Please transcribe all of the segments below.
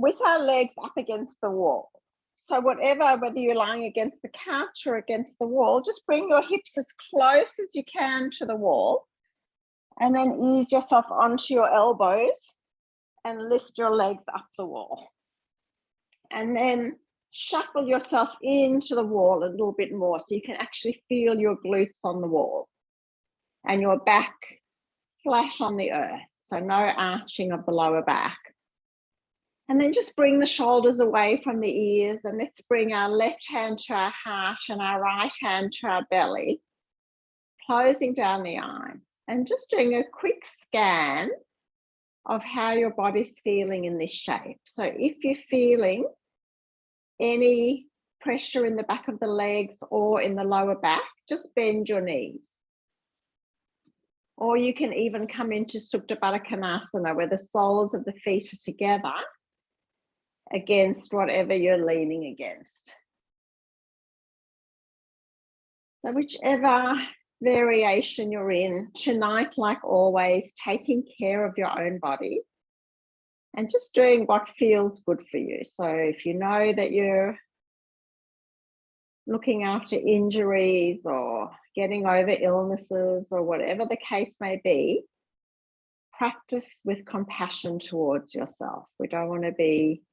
with our legs up against the wall. So whether you're lying against the couch or against the wall, just bring your hips as close as you can to the wall, and then ease yourself onto your elbows and lift your legs up the wall. And then shuffle yourself into the wall a little bit more so you can actually feel your glutes on the wall and your back flat on the earth. So no arching of the lower back. And then just bring the shoulders away from the ears, and let's bring our left hand to our heart and our right hand to our belly, closing down the eyes and just doing a quick scan of how your body's feeling in this shape. So if you're feeling any pressure in the back of the legs or in the lower back, just bend your knees. Or you can even come into Supta Baddha Konasana, where the soles of the feet are together against whatever you're leaning against. So whichever variation you're in, tonight, like always, taking care of your own body and just doing what feels good for you. So if you know that you're looking after injuries or getting over illnesses or whatever the case may be, practice with compassion towards yourself. We don't want to be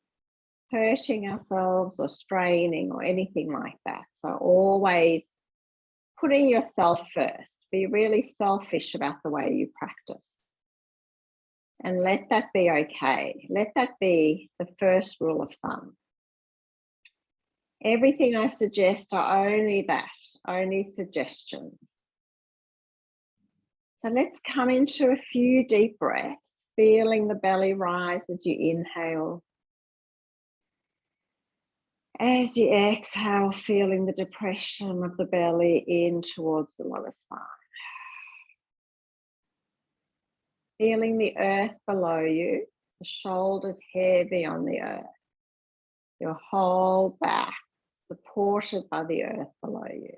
hurting ourselves or straining or anything like that. So always putting yourself first. Be really selfish about the way you practice. And let that be okay. Let that be the first rule of thumb. Everything I suggest are only suggestions. So let's come into a few deep breaths, feeling the belly rise as you inhale. As you exhale, feeling the depression of the belly in towards the lower spine. Feeling the earth below you, the shoulders heavy on the earth, your whole back supported by the earth below you.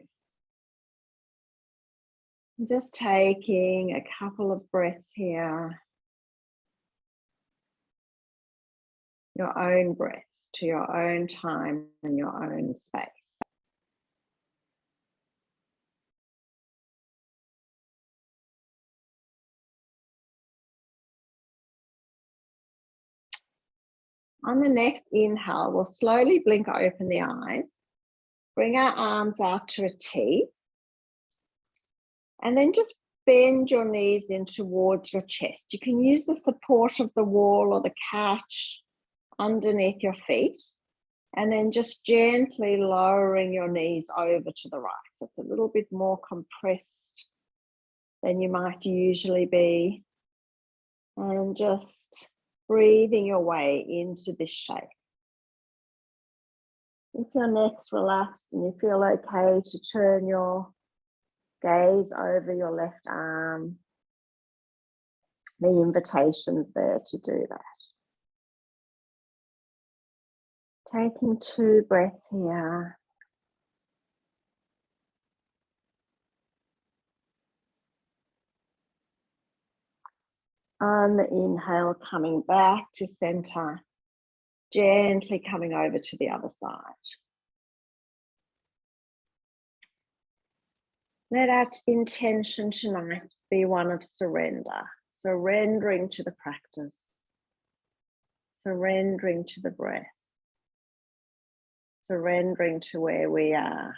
Just taking a couple of breaths here, your own breaths to your own time and your own space. On the next inhale, we'll slowly blink open the eyes, bring our arms out to a T, and then just bend your knees in towards your chest. You can use the support of the wall or the couch underneath your feet, and then just gently lowering your knees over to the right. So it's a little bit more compressed than you might usually be. And just breathing your way into this shape. If your neck's relaxed and you feel okay to turn your gaze over your left arm, the invitation's there to do that. Taking 2 breaths here. On the inhale, coming back to center, gently coming over to the other side. Let our intention tonight be one of surrender, surrendering to the practice, surrendering to the breath, surrendering to where we are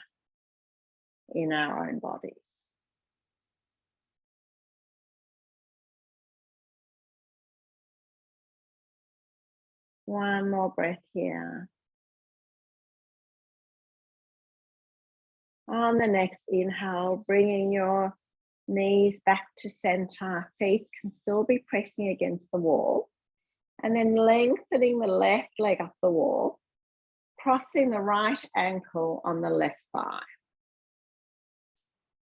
in our own bodies. One more breath here. On the next inhale, bringing your knees back to center, feet can still be pressing against the wall, and then lengthening the left leg up the wall, crossing the right ankle on the left thigh.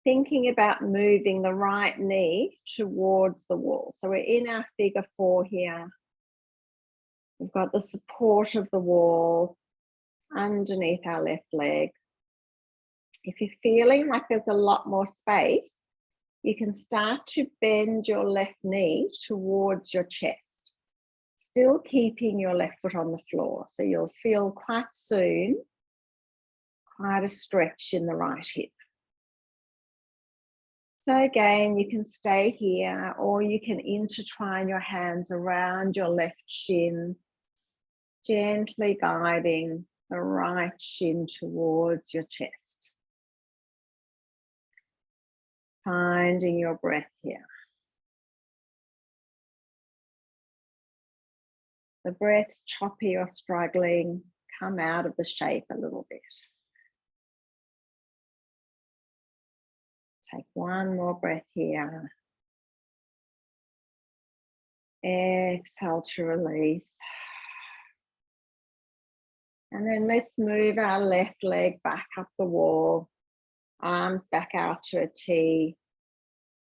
Thinking about moving the right knee towards the wall. So we're in our figure 4 here. We've got the support of the wall underneath our left leg. If you're feeling like there's a lot more space, you can start to bend your left knee towards your chest. still keeping your left foot on the floor. So you'll feel quite soon quite a stretch in the right hip. So again, you can stay here, or you can intertwine your hands around your left shin, gently guiding the right shin towards your chest. Finding your breath here. The breath's choppy or struggling, come out of the shape a little bit. Take one more breath here. Exhale to release. And then let's move our left leg back up the wall, arms back out to a T.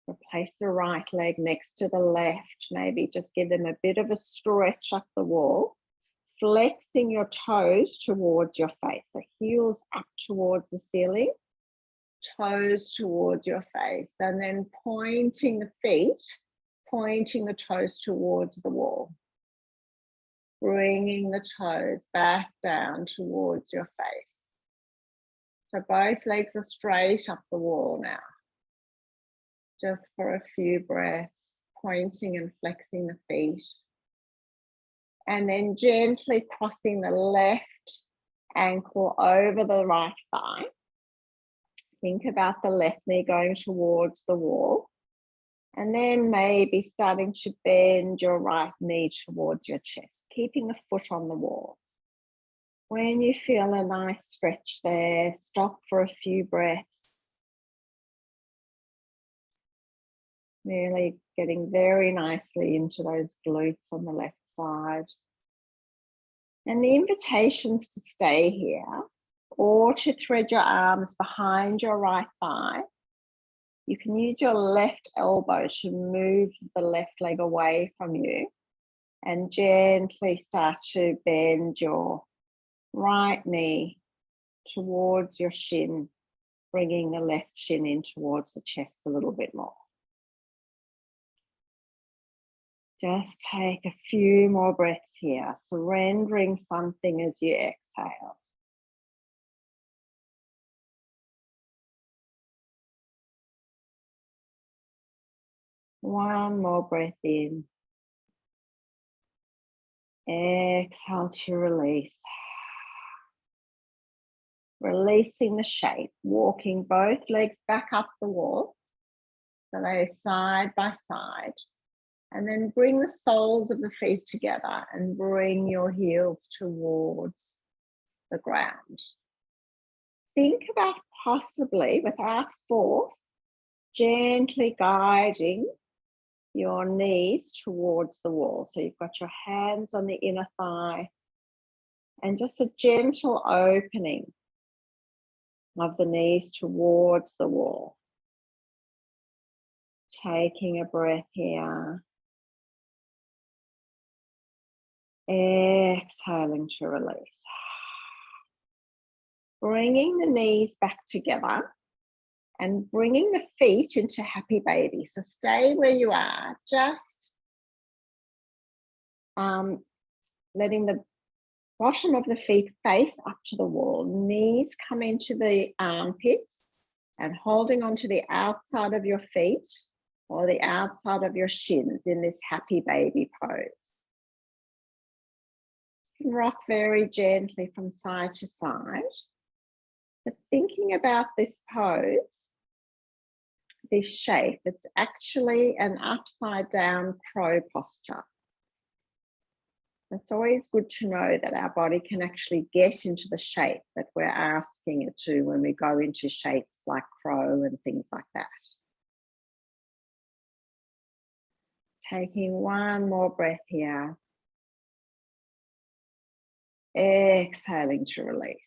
Replace the right leg next to the left. Maybe just give them a bit of a stretch up the wall, flexing your toes towards your face. So heels up towards the ceiling, toes towards your face, and then pointing the feet, pointing the toes towards the wall. Bringing the toes back down towards your face. So both legs are straight up the wall now. Just for a few breaths, pointing and flexing the feet. And then gently crossing the left ankle over the right thigh. Think about the left knee going towards the wall. And then maybe starting to bend your right knee towards your chest, keeping the foot on the wall. When you feel a nice stretch there, stop for a few breaths. Really getting very nicely into those glutes on the left side. And the invitations to stay here, or to thread your arms behind your right thigh. You can use your left elbow to move the left leg away from you and gently start to bend your right knee towards your shin, bringing the left shin in towards the chest a little bit more. Just take a few more breaths here, surrendering something as you exhale. One more breath in. Exhale to release. Releasing the shape, walking both legs back up the wall. So they're side by side. And then bring the soles of the feet together and bring your heels towards the ground. Think about possibly, without force, gently guiding your knees towards the wall. So you've got your hands on the inner thigh and just a gentle opening of the knees towards the wall. Taking a breath here. Exhaling to release. Bringing the knees back together and bringing the feet into happy baby. So stay where you are, just letting the bottom of the feet face up to the wall. Knees come into the armpits and holding onto the outside of your feet or the outside of your shins in this happy baby pose. You can rock very gently from side to side. But thinking about this pose, this shape, it's actually an upside down crow posture. It's always good to know that our body can actually get into the shape that we're asking it to when we go into shapes like crow and things like that. Taking one more breath here. Exhaling to release.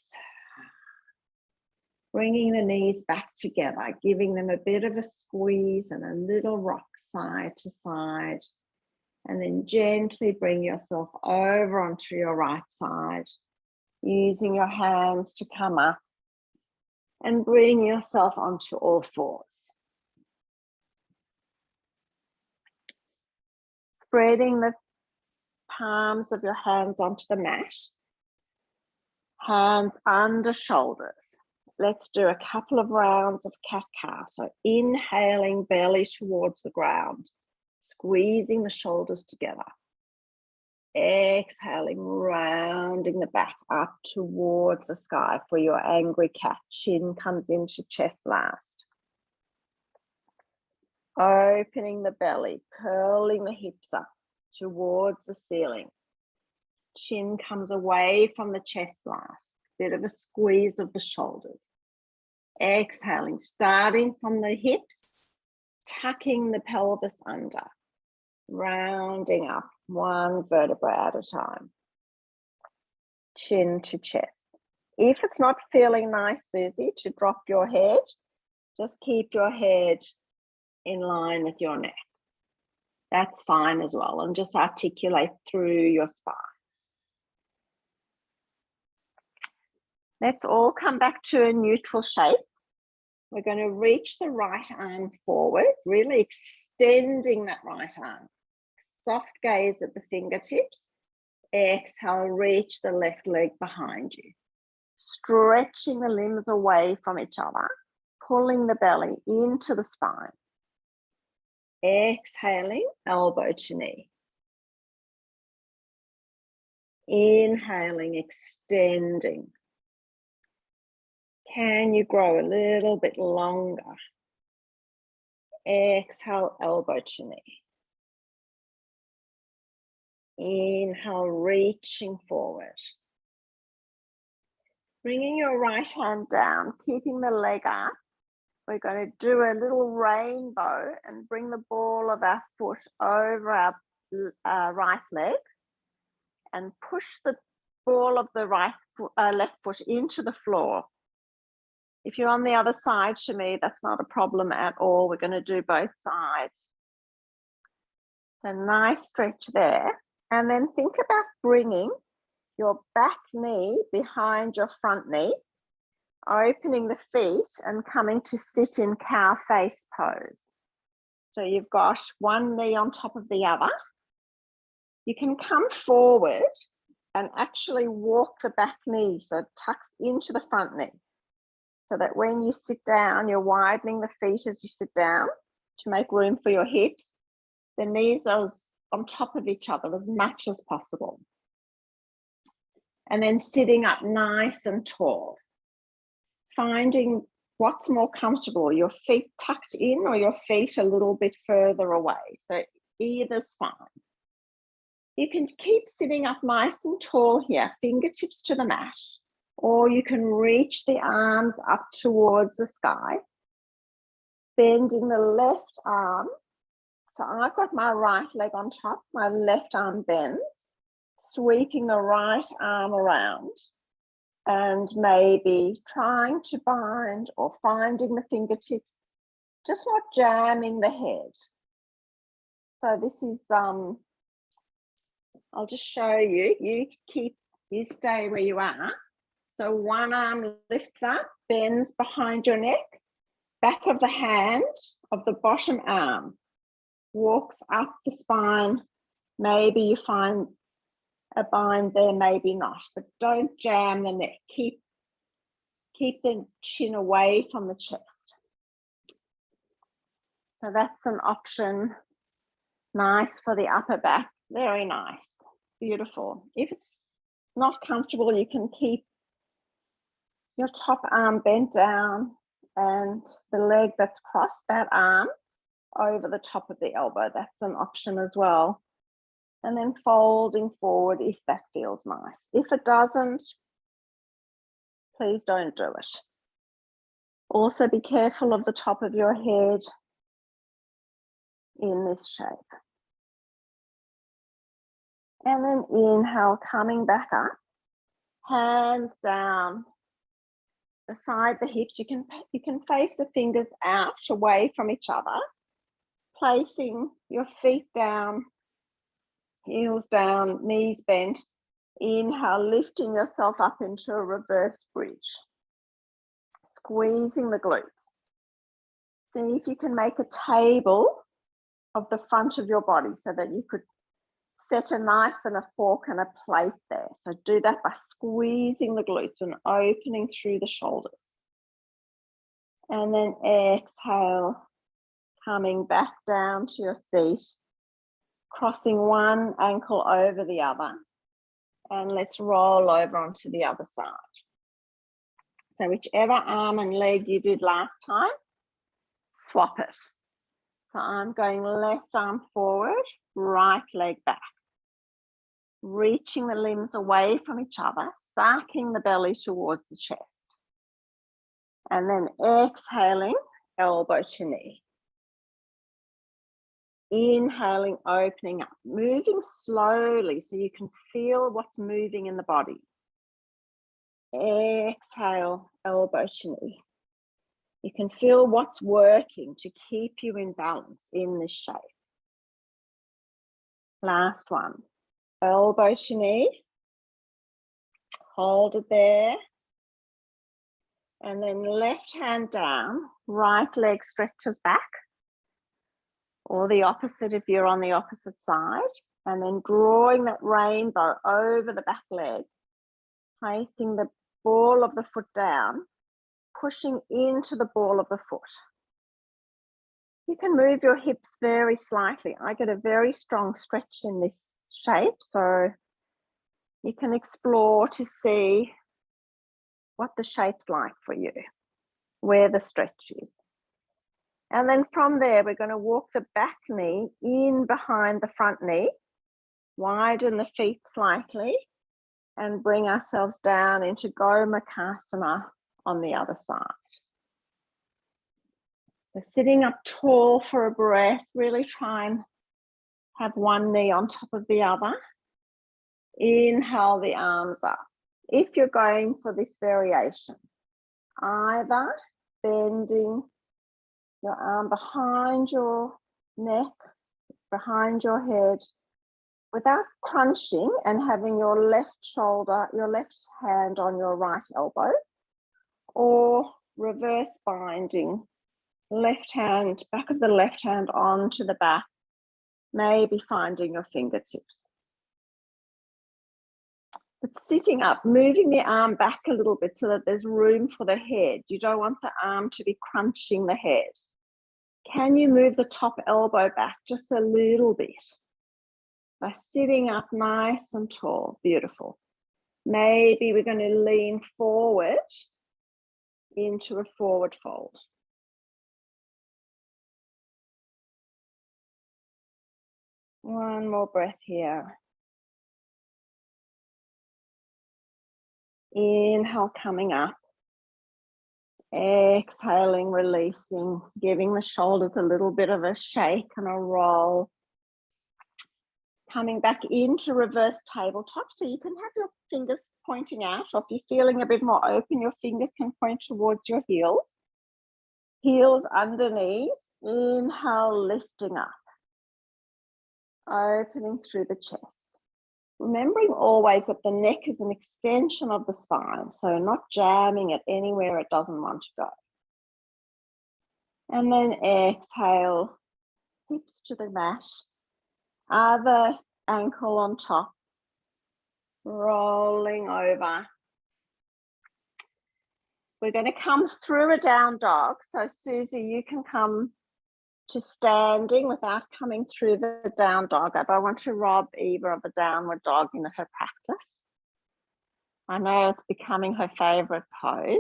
Bringing the knees back together, giving them a bit of a squeeze and a little rock side to side. And then gently bring yourself over onto your right side, using your hands to come up and bring yourself onto all fours. Spreading the palms of your hands onto the mat. Hands under shoulders. Let's do a couple of rounds of cat-cow. So inhaling belly towards the ground, squeezing the shoulders together. Exhaling, rounding the back up towards the sky for your angry cat. Chin comes into chest last. Opening the belly, curling the hips up towards the ceiling. Chin comes away from the chest last. Bit of a squeeze of the shoulders. Exhaling, starting from the hips, tucking the pelvis under. Rounding up one vertebra at a time. Chin to chest. If it's not feeling nice, Susie, to drop your head, just keep your head in line with your neck. That's fine as well. And just articulate through your spine. Let's all come back to a neutral shape. We're going to reach the right arm forward, really extending that right arm. Soft gaze at the fingertips. Exhale, reach the left leg behind you. Stretching the limbs away from each other, pulling the belly into the spine. Exhaling, elbow to knee. Inhaling, extending. Can you grow a little bit longer? Exhale, elbow to knee. Inhale, reaching forward. Bringing your right hand down, keeping the leg up. We're going to do a little rainbow and bring the ball of our foot over our right leg and push the ball of the left foot into the floor. If you're on the other side, Shami, that's not a problem at all. We're going to do both sides. So nice stretch there. And then think about bringing your back knee behind your front knee, opening the feet and coming to sit in cow face pose. So you've got one knee on top of the other. You can come forward and actually walk the back knee, so it tucks into the front knee. So that when you sit down, you're widening the feet as you sit down to make room for your hips. The knees are on top of each other as much as possible. And then sitting up nice and tall. Finding what's more comfortable, your feet tucked in or your feet a little bit further away. So either's fine. You can keep sitting up nice and tall here, fingertips to the mat. Or you can reach the arms up towards the sky, bending the left arm. So I've got my right leg on top, my left arm bends, sweeping the right arm around and maybe trying to bind or finding the fingertips, just not jamming the head. So this is, I'll just show you, you stay where you are. So one arm lifts up, bends behind your neck, back of the hand of the bottom arm walks up the spine. Maybe you find a bind there, maybe not, but don't jam the neck. Keep the chin away from the chest. So that's an option. Nice for the upper back. Very nice. Beautiful. If it's not comfortable, you can keep your top arm bent down and the leg that's crossed, that arm over the top of the elbow. That's an option as well. And then folding forward if that feels nice. If it doesn't, please don't do it. Also be careful of the top of your head in this shape. And then inhale, coming back up, hands down beside the hips. You can face the fingers out away from each other, placing your feet down, heels down, knees bent. Inhale, lifting yourself up into a reverse bridge, squeezing the glutes. See if you can make a table of the front of your body so that you could set a knife and a fork and a plate there. So do that by squeezing the glutes and opening through the shoulders. And then exhale, coming back down to your seat, crossing one ankle over the other. And let's roll over onto the other side. So whichever arm and leg you did last time, swap it. So I'm going left arm forward, right leg back. Reaching the limbs away from each other, sucking the belly towards the chest. And then exhaling, elbow to knee. Inhaling, opening up, moving slowly so you can feel what's moving in the body. Exhale, elbow to knee. You can feel what's working to keep you in balance in this shape. Last one, elbow to knee. Hold it there. And then left hand down, right leg stretches back. Or the opposite if you're on the opposite side. And then drawing that rainbow over the back leg. Placing the ball of the foot down. Pushing into the ball of the foot. You can move your hips very slightly. I get a very strong stretch in this shape. So you can explore to see what the shape's like for you. Where the stretch is. And then from there, we're going to walk the back knee in behind the front knee, widen the feet slightly, and bring ourselves down into Gomukhasana on the other side. So sitting up tall for a breath, really try and have one knee on top of the other. Inhale the arms up. If you're going for this variation, either bending your arm behind your neck, behind your head, without crunching and having your left shoulder, your left hand on your right elbow, or reverse binding, left hand, back of the left hand onto the back, maybe finding your fingertips. But sitting up, moving the arm back a little bit so that there's room for the head. You don't want the arm to be crunching the head. Can you move the top elbow back just a little bit? By sitting up nice and tall, beautiful. Maybe we're going to lean forward into a forward fold. One more breath here. Inhale, coming up. Exhaling, releasing, giving the shoulders a little bit of a shake and a roll. Coming back into reverse tabletop, so you can have your fingers pointing out, or if you're feeling a bit more open, your fingers can point towards your heels. Heels underneath, inhale, lifting up. Opening through the chest. Remembering always that the neck is an extension of the spine, so not jamming it anywhere it doesn't want to go. And then exhale, hips to the mat, other ankle on top, rolling over. We're going to come through a down dog, so Susie, you can come to standing without coming through the down dog. I don't want to rob Eva of a downward dog in her practice. I know it's becoming her favorite pose.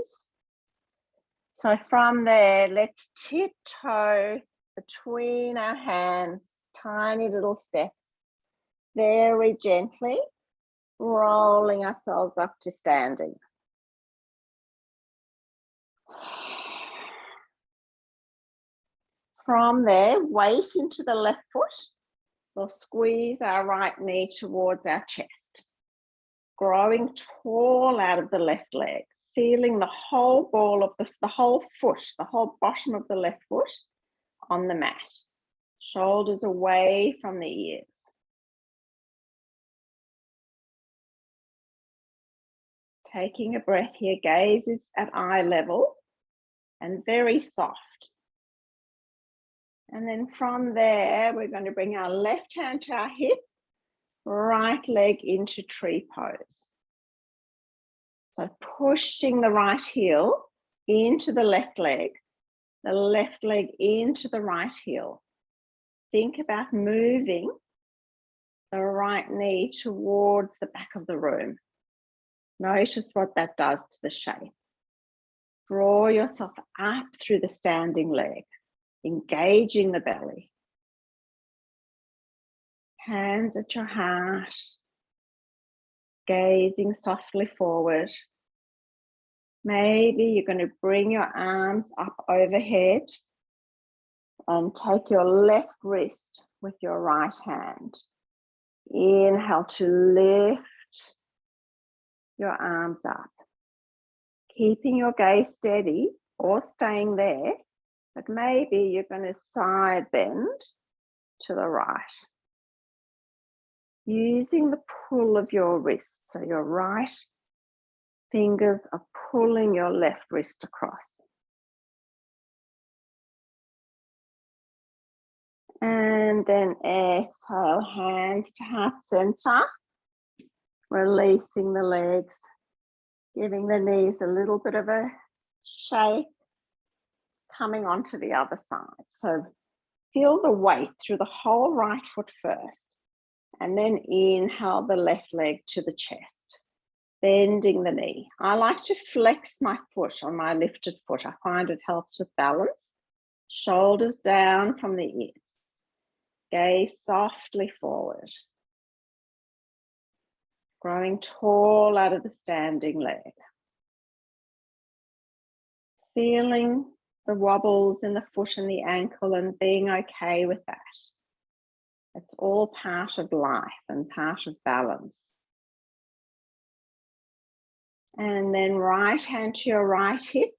So from there, let's tiptoe between our hands, tiny little steps, very gently, rolling ourselves up to standing. From there, weight into the left foot. We'll squeeze our right knee towards our chest. Growing tall out of the left leg. Feeling the whole ball of the whole foot, the whole bottom of the left foot on the mat. Shoulders away from the ears. Taking a breath here, gaze is at eye level and very soft. And then from there, we're going to bring our left hand to our hip right leg into tree pose. So pushing the right heel into the left leg into the right heel. Think about moving the right knee towards the back of the room. Notice what that does to the shape. Draw yourself up through the standing leg, engaging the belly. Hands at your heart, gazing softly forward. Maybe you're going to bring your arms up overhead and take your left wrist with your right hand. Inhale to lift your arms up. Keeping your gaze steady or staying there, but maybe you're going to side bend to the right. Using the pull of your wrist, so your right fingers are pulling your left wrist across. And then exhale, hands to heart center, releasing the legs, giving the knees a little bit of a shake, coming onto the other side. So feel the weight through the whole right foot first, and then inhale the left leg to the chest, bending the knee. I like to flex my foot on my lifted foot. I find it helps with balance. Shoulders down from the ears. Gaze softly forward. Growing tall out of the standing leg. Feeling the wobbles in the foot and the ankle and being okay with that. It's all part of life and part of balance. And then right hand to your right hip,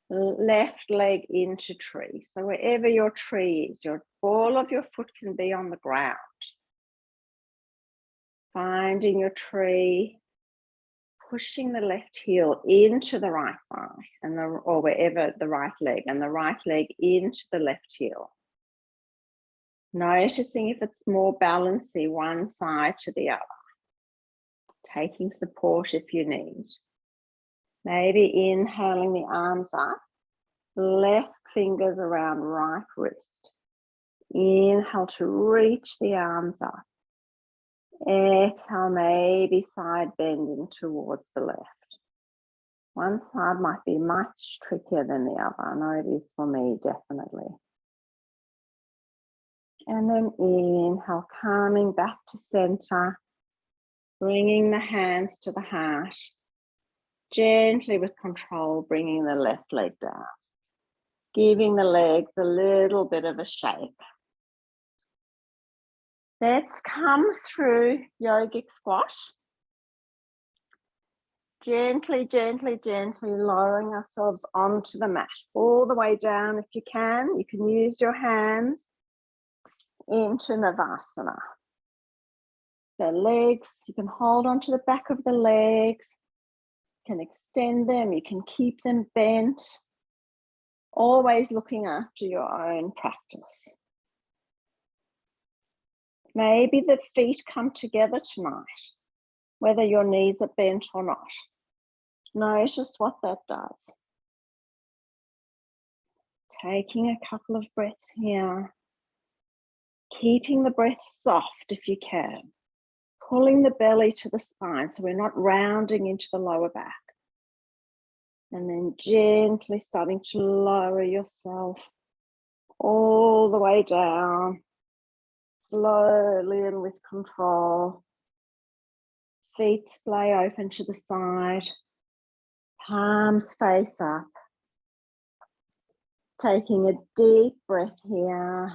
left leg into tree. So wherever your tree is, your ball of your foot can be on the ground. Finding your tree, pushing the left heel into the right thigh and or wherever the right leg, and the right leg into the left heel. Noticing if it's more balancey one side to the other. Taking support if you need. Maybe inhaling the arms up, left fingers around right wrist. Inhale to reach the arms up. Exhale, maybe side bending towards the left. One side might be much trickier than the other. I know it is for me, definitely. And then inhale, coming back to center, bringing the hands to the heart. Gently with control, bringing the left leg down. Giving the legs a little bit of a shake. Let's come through yogic squash. Gently, gently, gently lowering ourselves onto the mat. All the way down if you can. You can use your hands into Navasana. The legs, you can hold onto the back of the legs. You can extend them, you can keep them bent. Always looking after your own practice. Maybe the feet come together tonight, whether your knees are bent or not. Notice what that does. Taking a couple of breaths here. Keeping the breath soft if you can. Pulling the belly to the spine so we're not rounding into the lower back. And then gently starting to lower yourself all the way down. Slowly and with control. Feet splay open to the side. Palms face up. Taking a deep breath here.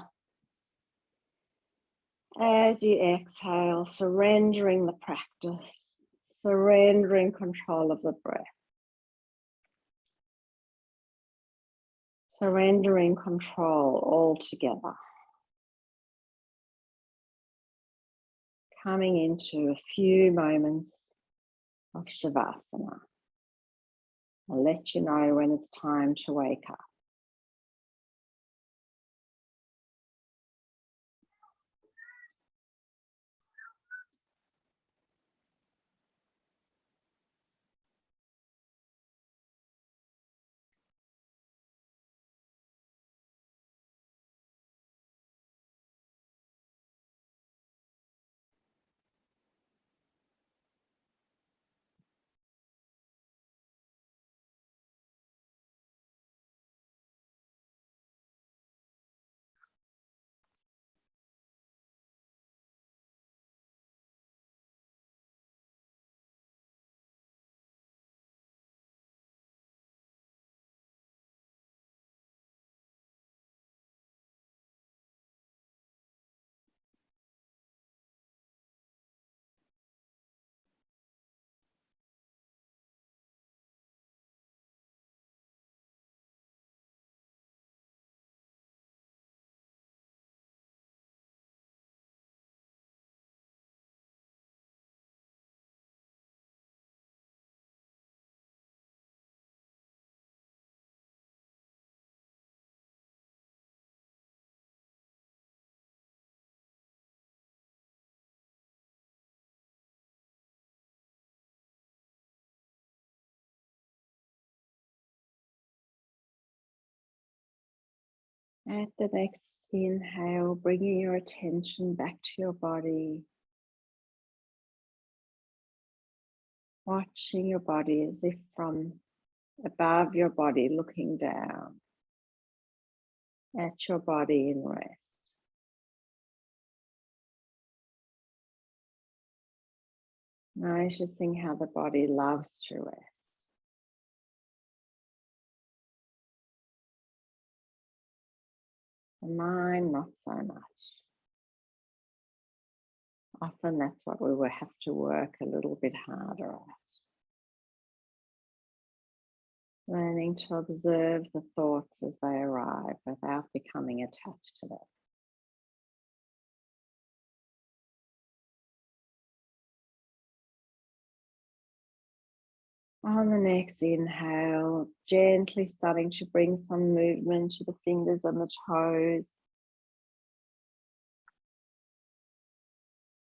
As you exhale, surrendering the practice, surrendering control of the breath. Surrendering control altogether. Coming into a few moments of Shavasana. I'll let you know when it's time to wake up. At the next inhale, bringing your attention back to your body. Watching your body as if from above your body, looking down at your body in rest. Noticing how the body loves to rest. The mind, not so much. Often that's what we will have to work a little bit harder at. Learning to observe the thoughts as they arrive without becoming attached to them. On the next inhale, gently starting to bring some movement to the fingers and the toes.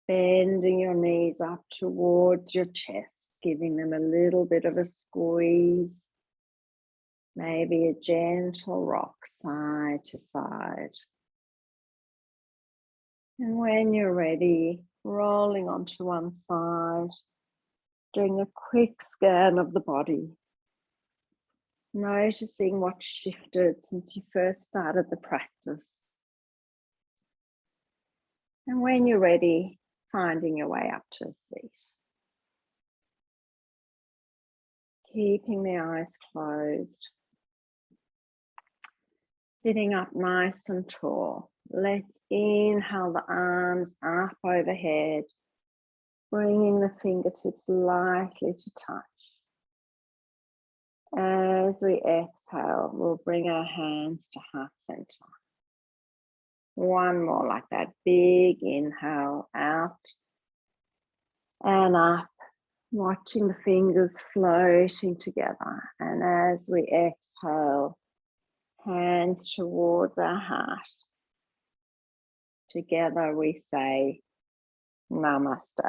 Bending your knees up towards your chest, giving them a little bit of a squeeze. Maybe a gentle rock side to side. And when you're ready, rolling onto one side, doing a quick scan of the body. Noticing what shifted since you first started the practice. And when you're ready, finding your way up to a seat. Keeping the eyes closed. Sitting up nice and tall. Let's inhale the arms up overhead, bringing the fingertips lightly to touch. As we exhale, we'll bring our hands to heart center. One more like that. Big inhale out and up, watching the fingers floating together. And as we exhale, hands towards our heart. Together we say, Namaste.